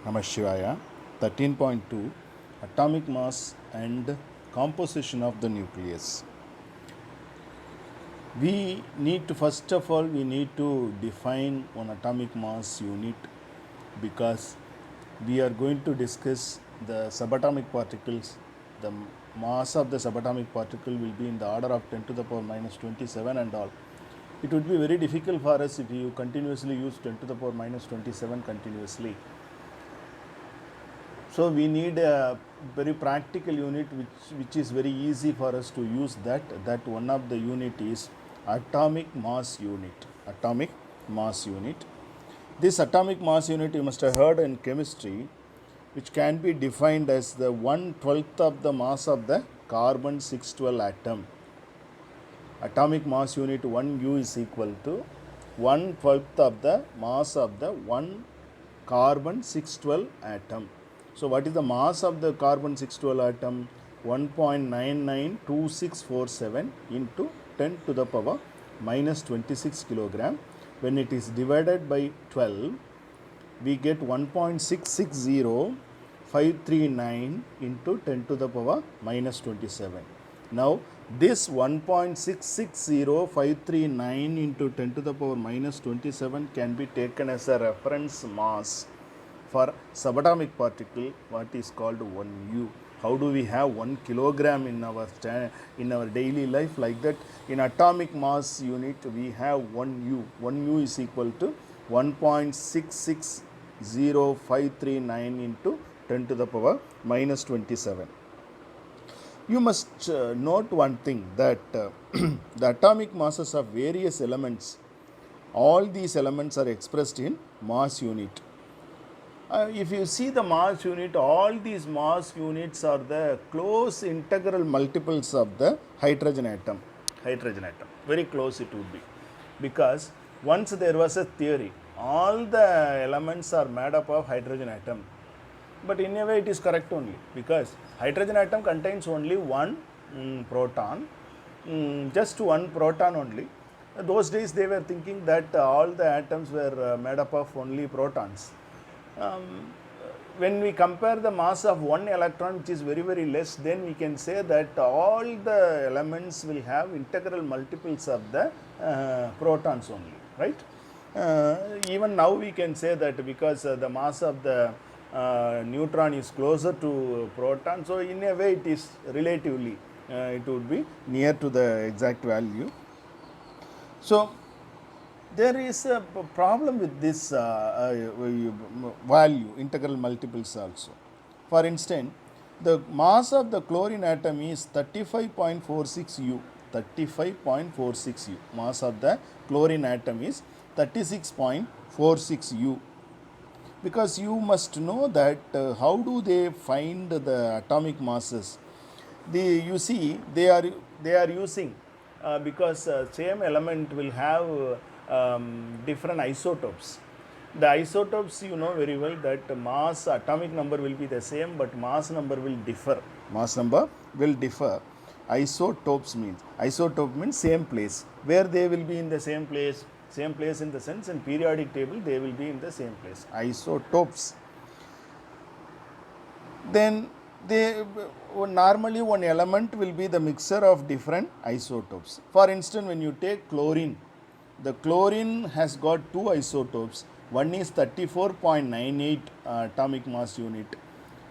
Namah Shivaya. 13.2 Atomic Mass and Composition of the Nucleus. We need to, first of all, we need to define one atomic mass unit, because we are going to discuss the subatomic particles. The mass of the subatomic particle will be in the order of 10 to the power minus 27 and all. It would be very difficult for us if you continuously use 10 to the power minus 27 continuously. So we need a very practical unit which is very easy for us to use. That one of the unit is atomic mass unit. Atomic mass unit. This atomic mass unit you must have heard in chemistry, which can be defined as the 1/12th of the mass of the carbon 612 atom. Atomic mass unit 1U is equal to 1/12th of the mass of the 1 carbon 612 atom. So what is the mass of the carbon 612 atom? 1.992647 into 10 to the power minus 26 kilogram. When it is divided by 12, we get 1.660539 into 10 to the power minus 27. Now this 1.660539 into 10 to the power minus 27 can be taken as a reference mass for subatomic particle, what is called 1U. How do we have 1 kilogram in our daily life? Like that, in atomic mass unit we have 1U. 1U is equal to 1.660539 into 10 to the power minus 27. You must note one thing, that the atomic masses of various elements, all these elements are expressed in mass unit. If you see the mass unit, all these mass units are the close integral multiples of the hydrogen atom. Hydrogen atom, very close it would be, because once there was a theory, all the elements are made up of hydrogen atom. But in a way it is correct only, because hydrogen atom contains only one proton, just one proton only. Those days they were thinking that all the atoms were made up of only protons. When we compare the mass of one electron, which is very very less, then we can say that all the elements will have integral multiples of the protons only, right? Even now we can say that, because the mass of the neutron is closer to proton, so in a way it is relatively, it would be near to the exact value. So there is a problem with this value, integral multiples also. For instance, the mass of the chlorine atom is 35.46 U. 35.46 U. Mass of the chlorine atom is 36.46 U. Because you must know that how do they find the atomic masses? You see, they are using, because same element will have different isotopes. The isotopes, you know very well that mass, atomic number will be the same, but mass number will differ. Mass number will differ. Isotopes means, isotope means same place. Where they will be in the same place? Same place in the sense in periodic table they will be in the same place. Isotopes. Then they normally one element will be the mixture of different isotopes. For instance, when you take chlorine, the chlorine has got two isotopes. One is 34.98 atomic mass unit.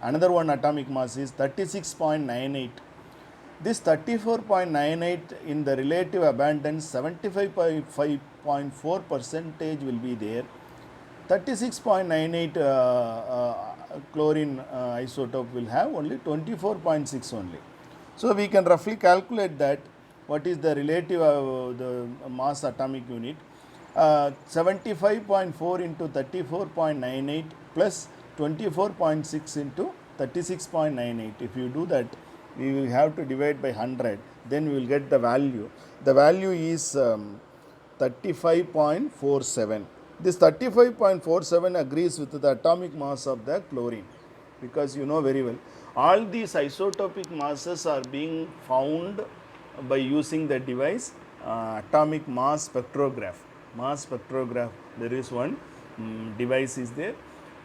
Another one atomic mass is 36.98. This 34.98 in the relative abundance 75.4 percentage will be there. 36.98 chlorine isotope will have only 24.6 only. So we can roughly calculate that what is the relative the mass atomic unit. 75.4 into 34.98 plus 24.6 into 36.98. If you do that, we will have to divide by 100, then we will get the value. The value is 35.47. This 35.47 agrees with the atomic mass of the chlorine, because you know very well all these isotopic masses are being found by using the device atomic mass spectrograph. Mass spectrograph, there is one device is there.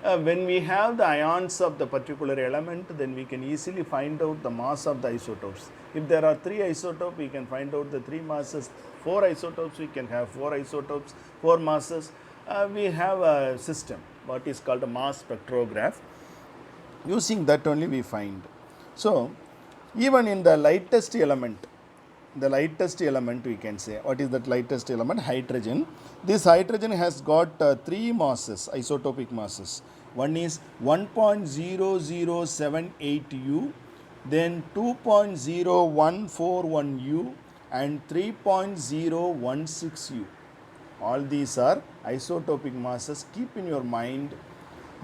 When we have the ions of the particular element, then we can easily find out the mass of the isotopes. If there are 3 isotopes, we can find out the 3 masses. 4 isotopes, we can have 4 isotopes, 4 masses. We have a system, what is called a mass spectrograph. Using that only we find. So, even in the lightest element we can say, what is that lightest element? Hydrogen. This hydrogen has got 3 masses, isotopic masses. One is 1.0078 U, then 2.0141 U, and 3.016 U. All these are isotopic masses. Keep in your mind,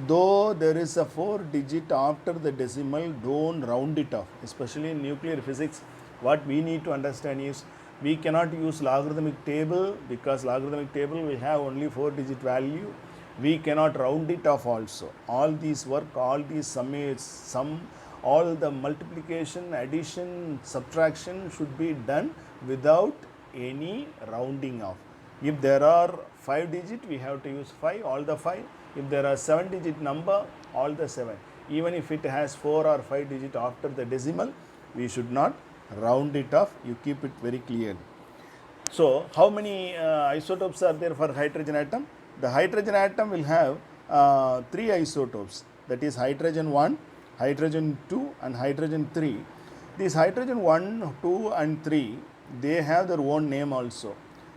though there is a 4 digit after the decimal, don't round it off. Especially in nuclear physics, what we need to understand is we cannot use logarithmic table, because logarithmic table will have only 4 digit value. We cannot round it off also. All these work, all these sum, all the multiplication, addition, subtraction should be done without any rounding off. If there are 5 digit, we have to use 5, all the 5. If there are 7 digit number, all the 7. Even if it has 4 or 5 digit after the decimal, we should not round it off. You keep it very clear. So, how many isotopes are there for hydrogen atom? The hydrogen atom will have 3 isotopes, that is hydrogen 1, hydrogen 2 and hydrogen 3. These hydrogen 1, 2 and 3, they have their own name also.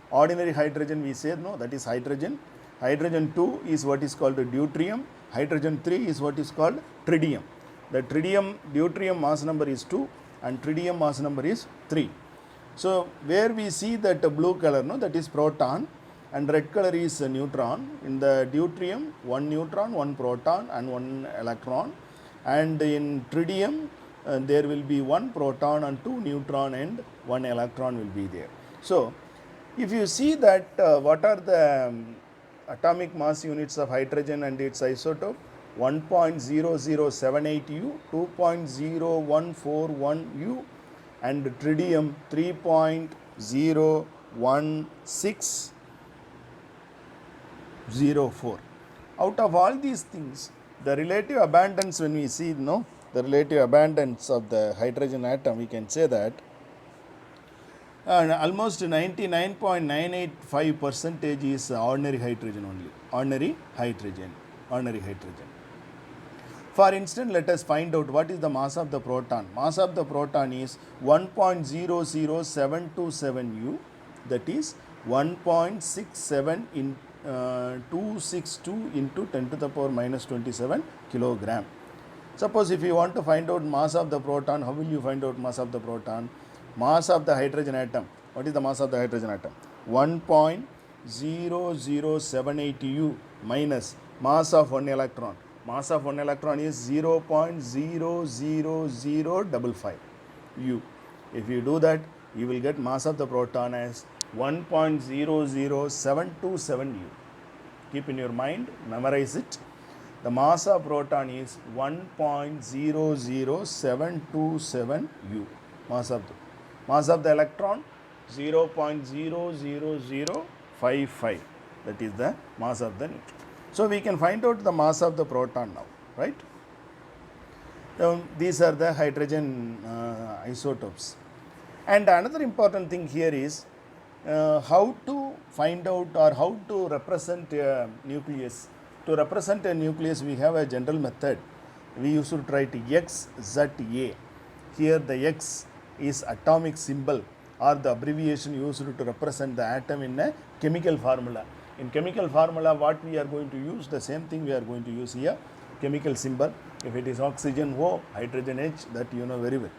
Ordinary hydrogen we say, no, that is hydrogen. Hydrogen 2 is what is called deuterium. Hydrogen 3 is what is called tritium. The deuterium mass number is 2 and tritium mass number is 3. So, where we see that blue color, no, that is proton, and red color is neutron. In the deuterium, 1 neutron, 1 proton and 1 electron, and in tritium there will be 1 proton and 2 neutron and 1 electron will be there. So, if you see that what are the atomic mass units of hydrogen and its isotope, 1.0078 U, 2.0141 U, and tritium 3.01604. Out of all these things, the relative abundance, when we see, no, the relative abundance of the hydrogen atom, we can say that almost 99.985% is ordinary hydrogen only. Ordinary hydrogen. For instance, let us find out what is the mass of the proton. Mass of the proton is 1.00727 U, that is 1.67262 into 10 to the power minus 27 kilogram. Suppose if you want to find out mass of the proton, how will you find out mass of the proton? Mass of the hydrogen atom. What is the mass of the hydrogen atom? 1.0078 U minus mass of 1 electron. Mass of 1 electron is 0.00055 U. If you do that, you will get mass of the proton as 1.00727 U. Keep in your mind, memorize it. The mass of proton is 1.00727 U. Mass of the electron 0.00055. That is the mass of the neutron. So, we can find out the mass of the proton now, right? Now, these are the hydrogen isotopes. And another important thing here is how to find out or how to represent a nucleus. To represent a nucleus, we have a general method. We used to write XZA. Here the X is atomic symbol or the abbreviation used to represent the atom in a chemical formula. In chemical formula, what we are going to use, the same thing we are going to use here, chemical symbol. If it is oxygen O, hydrogen H, that you know very well.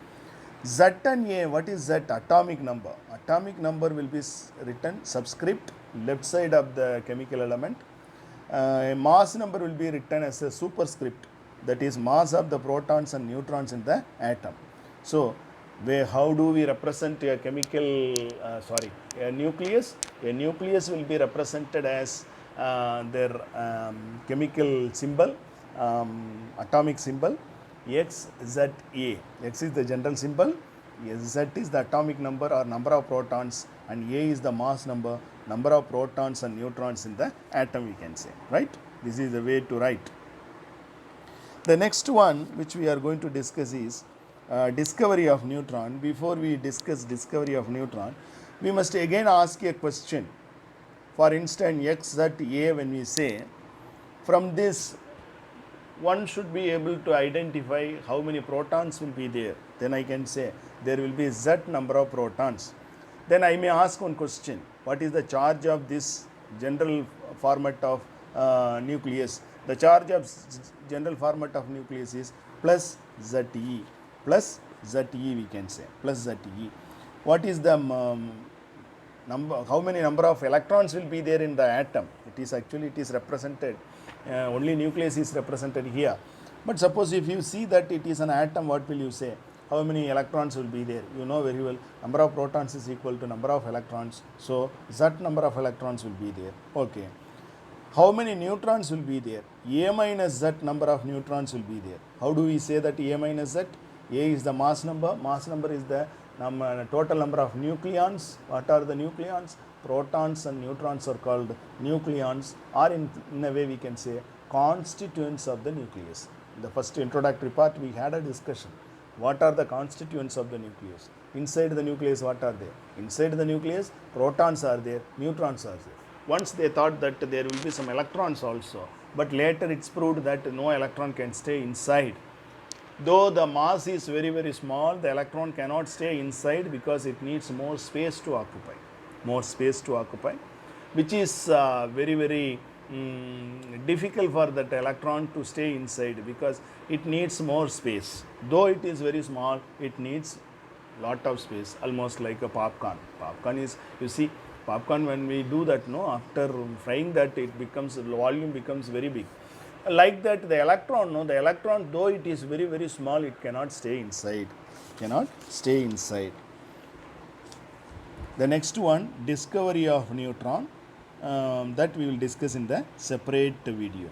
Z and A, what is Z? Atomic number. Atomic number will be written subscript, left side of the chemical element. Mass number will be written as a superscript, that is mass of the protons and neutrons in the atom. So, how do we represent a a nucleus? A nucleus will be represented as their chemical symbol, atomic symbol, XZA. X is the general symbol, Z is the atomic number or number of protons, and A is the mass number of protons and neutrons in the atom, we can say, right? This is the way to write. The next one which we are going to discuss is discovery of neutron. Before we discuss discovery of neutron, we must again ask a question. For instance, x at a, when we say, from this one should be able to identify how many protons will be there. Then I can say there will be z number of protons. Then I may ask one question: what is the charge of this general format of nucleus? The charge of general format of nucleus is plus Ze, plus Ze we can say, plus Ze. What is the number, how many number of electrons will be there in the atom? It is actually, it is represented, only nucleus is represented here. But suppose if you see that it is an atom, what will you say? How many electrons will be there? You know very well, number of protons is equal to number of electrons. So Z number of electrons will be there. Okay. How many neutrons will be there? A minus Z number of neutrons will be there. How do we say that A minus Z? A is the mass number is the total number of nucleons. What are the nucleons? Protons and neutrons are called nucleons, or in a way we can say constituents of the nucleus. In the first introductory part we had a discussion. What are the constituents of the nucleus? Inside the nucleus, what are there? Inside the nucleus, protons are there, neutrons are there. Once they thought that there will be some electrons also, but later it's proved that no electron can stay inside. Though the mass is very, very small, the electron cannot stay inside because it needs more space to occupy. More space to occupy, which is very, very difficult for that electron to stay inside because it needs more space. Though it is very small, it needs lot of space, almost like a popcorn. Popcorn is, you see, popcorn, when we do that, no, after frying that, it becomes, volume becomes very big. Like that, the electron, no, the electron, though it is very, very small, it cannot stay inside. Cannot stay inside. The next one, discovery of neutron, that we will discuss in the separate video.